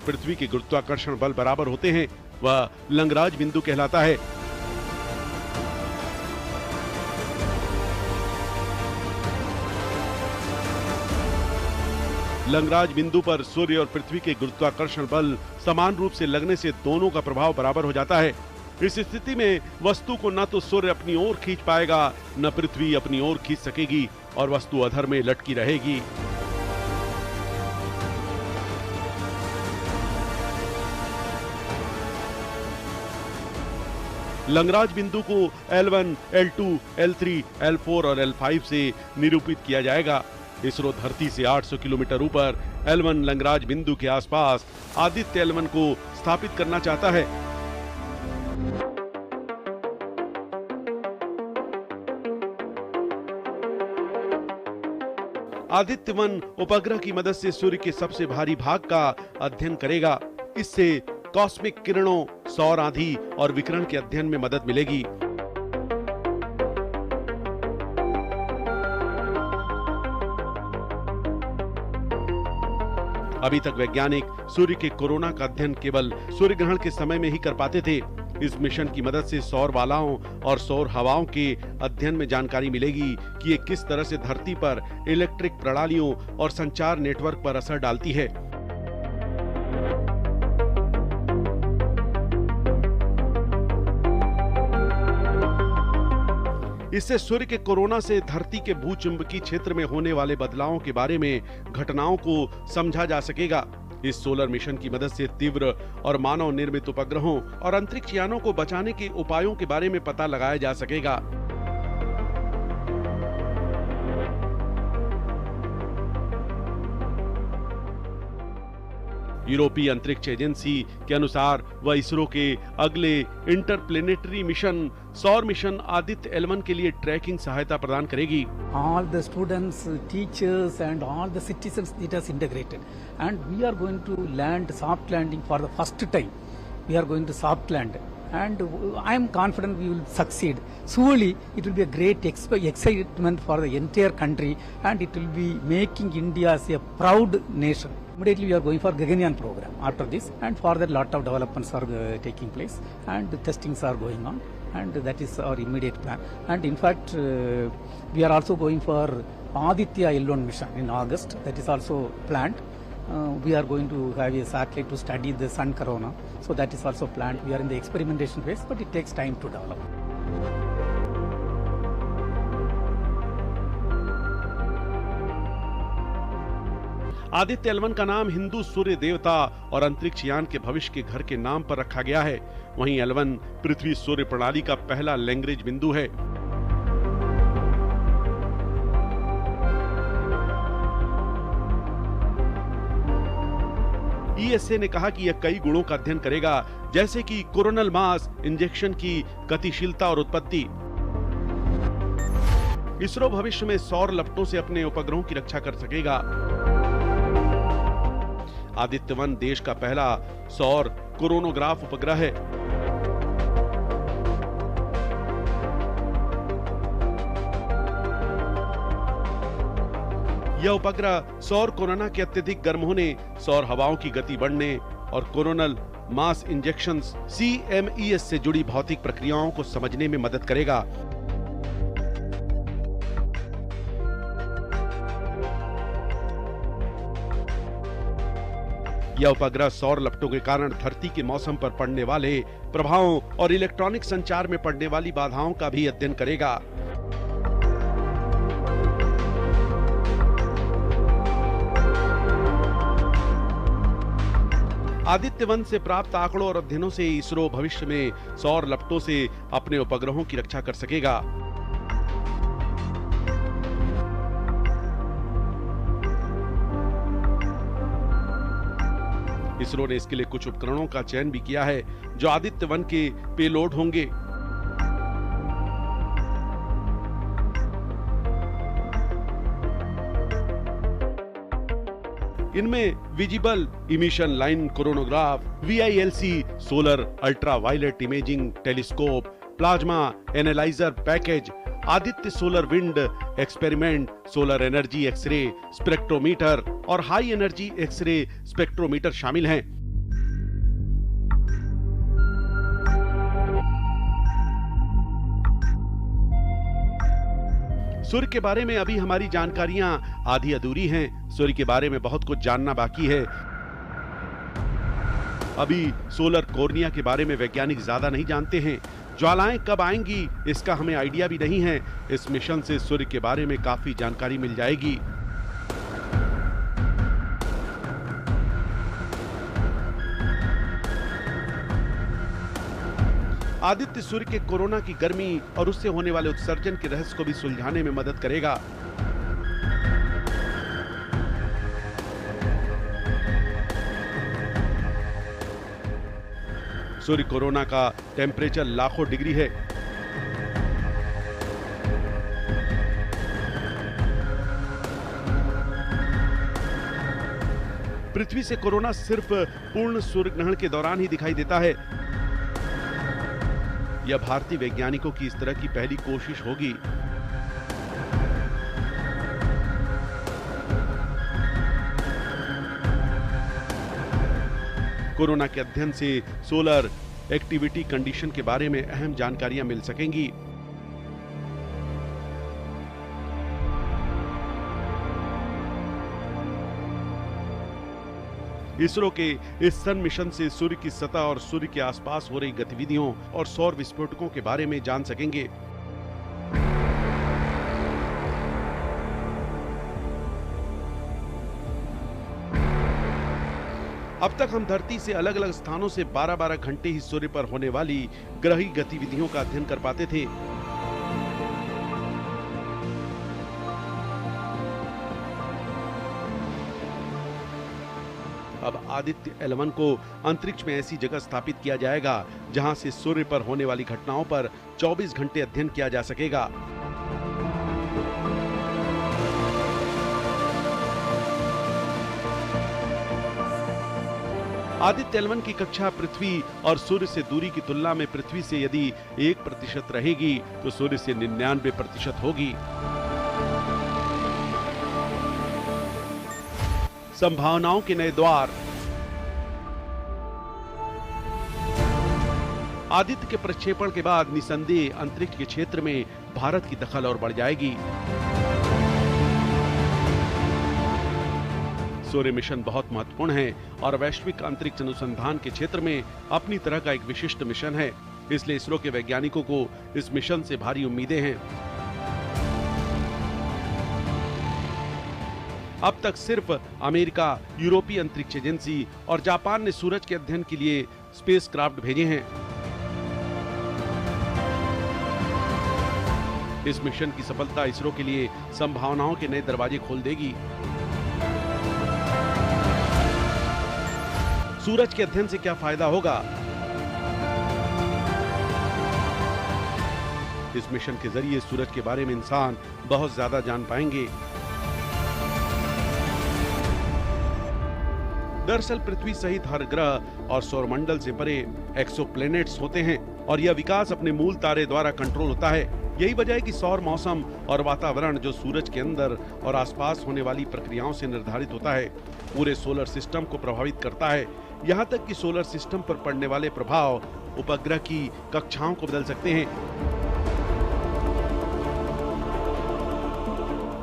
पृथ्वी के गुरुत्वाकर्षण बल बराबर होते हैं वह लंगराज बिंदु कहलाता है। लंगराज बिंदु पर सूर्य और पृथ्वी के गुरुत्वाकर्षण बल समान रूप से लगने से दोनों का प्रभाव बराबर हो जाता है। इस स्थिति में वस्तु को न तो सूर्य अपनी ओर खींच पाएगा न पृथ्वी अपनी ओर खींच सकेगी और वस्तु अधर में लटकी रहेगी। लंगराज बिंदु को L1, L2, L3, L4 और L5 से निरूपित किया जाएगा। इसरो धरती से 800 किलोमीटर ऊपर L1 लंगराज बिंदु के आसपास आदित्य L1 को स्थापित करना चाहता है। आदित्य 1 उपग्रह की मदद से सूर्य के सबसे भारी भाग का अध्ययन करेगा। इससे कॉस्मिक किरणों, सौर आंधी और विकिरण के अध्ययन में मदद मिलेगी। अभी तक वैज्ञानिक सूर्य के कोरोना का अध्ययन केवल सूर्य ग्रहण के समय में ही कर पाते थे। इस मिशन की मदद से सौर बालाओं और सौर हवाओं के अध्ययन में जानकारी मिलेगी कि ये किस तरह से धरती पर इलेक्ट्रिक प्रणालियों और संचार नेटवर्क पर असर डालती है। इससे सूर्य के कोरोना से धरती के भूचुंबकीय क्षेत्र में होने वाले बदलावों के बारे में घटनाओं को समझा जा सकेगा। इस सोलर मिशन की मदद से तीव्र और मानव निर्मित उपग्रहों और अंतरिक्ष यानों को बचाने के उपायों के बारे में पता लगाया जा सकेगा। यूरोपीय अंतरिक्ष एजेंसी के अनुसार वह इसरो के अगले इंटरप्लेनेटरी मिशन सौर मिशन आदित्य L1 के लिए ट्रैकिंग सहायता प्रदान करेगी। All the students, teachers and all the citizens, it has integrated and we are going to land soft landing for the first time. We are going to soft land and I am confident we will succeed. Surely it will be a great excitement for the entire country and it will be making India as a proud nation. Immediately we are going for Gaganyaan program after this and for that lot of developments are taking place and the testings are going on and that is our immediate plan. And in fact we are also going for Aditya L1 mission in August, that is also planned. We are going to have a satellite to study the sun corona, so that is also planned. We are in the experimentation phase but it takes time to develop. Aditya L1 का नाम हिंदू सूर्य देवता और अंतरिक्ष यान के भविष्य के घर के नाम पर रखा गया है। वहीं L1 पृथ्वी सूर्य प्रणाली का पहला लैग्रेंज बिंदु है। ESA ने कहा कि यह कई गुणों का अध्ययन करेगा, जैसे कि कोरोनल मास, इंजेक्शन की गतिशीलता और उत्पत्ति। इसरो भविष्य में सौर लपटों से अपने उपग्रहों की रक्षा कर सकेगा। आदित्य 1 देश का पहला सौर कोरोनोग्राफ उपग्रह है। यह उपग्रह सौर कोरोना के अत्यधिक गर्म होने, सौर हवाओं की गति बढ़ने और कोरोनल मास इंजेक्शंस CMES से जुड़ी भौतिक प्रक्रियाओं को समझने में मदद करेगा। यह उपग्रह सौर लपटों के कारण धरती के मौसम पर पड़ने वाले प्रभावों और इलेक्ट्रॉनिक संचार में पड़ने वाली बाधाओं का भी अध्ययन करेगा। आदित्य 1 से प्राप्त आंकड़ों और अध्ययनों से इसरो भविष्य में सौर लपटों से अपने उपग्रहों की रक्षा कर सकेगा। इसरो ने इसके लिए कुछ उपकरणों का चयन भी किया है जो आदित्य 1 के पेलोड होंगे। इनमें visible emission line coronagraph, VILC solar ultraviolet imaging telescope, plasma analyser package, Aditya solar wind experiment, solar energy X-ray spectrometer और हाई एनर्जी एक्सरे स्पेक्ट्रोमीटर शामिल हैं। सूर्य के बारे में अभी हमारी जानकारियां आधी अधूरी हैं। सूर्य के बारे में बहुत कुछ जानना बाकी है। अभी सोलर कॉर्निया के बारे में वैज्ञानिक ज्यादा नहीं जानते हैं। ज्वालाएं कब आएंगी इसका हमें आइडिया भी नहीं है। इस मिशन से सूर्य के बारे में काफी जानकारी मिल जाएगी। आदित्य सूर्य के कोरोना की गर्मी और उससे होने वाले उत्सर्जन के रहस्य को भी सुलझाने में मदद करेगा। सूर्य कोरोना का टेम्परेचर लाखों डिग्री है। पृथ्वी से कोरोना सिर्फ पूर्ण सूर्य ग्रहण के दौरान ही दिखाई देता है। यह भारतीय वैज्ञानिकों की इस तरह की पहली कोशिश होगी। कोरोना के अध्ययन से सोलर एक्टिविटी कंडीशन के बारे में अहम जानकारियां मिल सकेंगी। इसरो के इस सन मिशन से सूर्य की सतह और सूर्य के आसपास हो रही गतिविधियों और सौर विस्फोटकों के बारे में जान सकेंगे। अब तक हम धरती से अलग अलग स्थानों से 12-12 घंटे ही सूर्य पर होने वाली ग्रही गतिविधियों का अध्ययन कर पाते थे। अब आदित्य L1 को अंतरिक्ष में ऐसी जगह स्थापित किया जाएगा जहां से सूर्य पर होने वाली घटनाओं पर 24 घंटे अध्ययन किया जा सकेगा। आदित्य L1 की कक्षा पृथ्वी और सूर्य से दूरी की तुलना में पृथ्वी से यदि 1% रहेगी तो सूर्य से 99% होगी। संभावनाओं के नए द्वार। आदित्य के प्रक्षेपण के बाद निसंदेह अंतरिक्ष के क्षेत्र में भारत की दखल और बढ़ जाएगी। सूर्य मिशन बहुत महत्वपूर्ण है और वैश्विक अंतरिक्ष अनुसंधान के क्षेत्र में अपनी तरह का एक विशिष्ट मिशन है। इसलिए इसरो के वैज्ञानिकों को इस मिशन से भारी उम्मीदें हैं। अब तक सिर्फ अमेरिका, यूरोपीय अंतरिक्ष एजेंसी और जापान ने सूरज के अध्ययन के लिए स्पेसक्राफ्ट भेजे हैं। इस मिशन की सफलता इसरो के लिए संभावनाओं के नए दरवाजे खोल देगी। सूरज के अध्ययन से क्या फायदा होगा? इस मिशन के जरिए सूरज के बारे में इंसान बहुत ज्यादा जान पाएंगे। दरअसल पृथ्वी सहित हर ग्रह और सौरमंडल से परे एक्सोप्लैनेट्स होते हैं और यह विकास अपने मूल तारे द्वारा कंट्रोल होता है। यही वजह है कि सौर मौसम और वातावरण जो सूरज के अंदर और आसपास होने वाली प्रक्रियाओं से निर्धारित होता है, पूरे सोलर सिस्टम को प्रभावित करता है। यहाँ तक कि सोलर सिस्टम पर पड़ने वाले प्रभाव उपग्रह की कक्षाओं को बदल सकते हैं।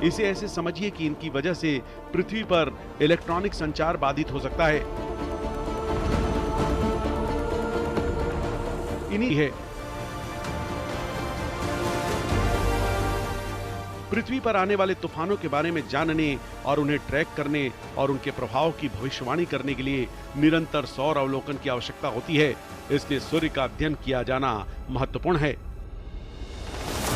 इसे ऐसे समझिए कि इनकी वजह से पृथ्वी पर इलेक्ट्रॉनिक संचार बाधित हो सकता है। इन्हीं है पृथ्वी पर आने वाले तूफानों के बारे में जानने और उन्हें ट्रैक करने और उनके प्रभाव की भविष्यवाणी करने के लिए निरंतर सौर अवलोकन की आवश्यकता होती है। इसलिए सूर्य का अध्ययन किया जाना महत्वपूर्ण है।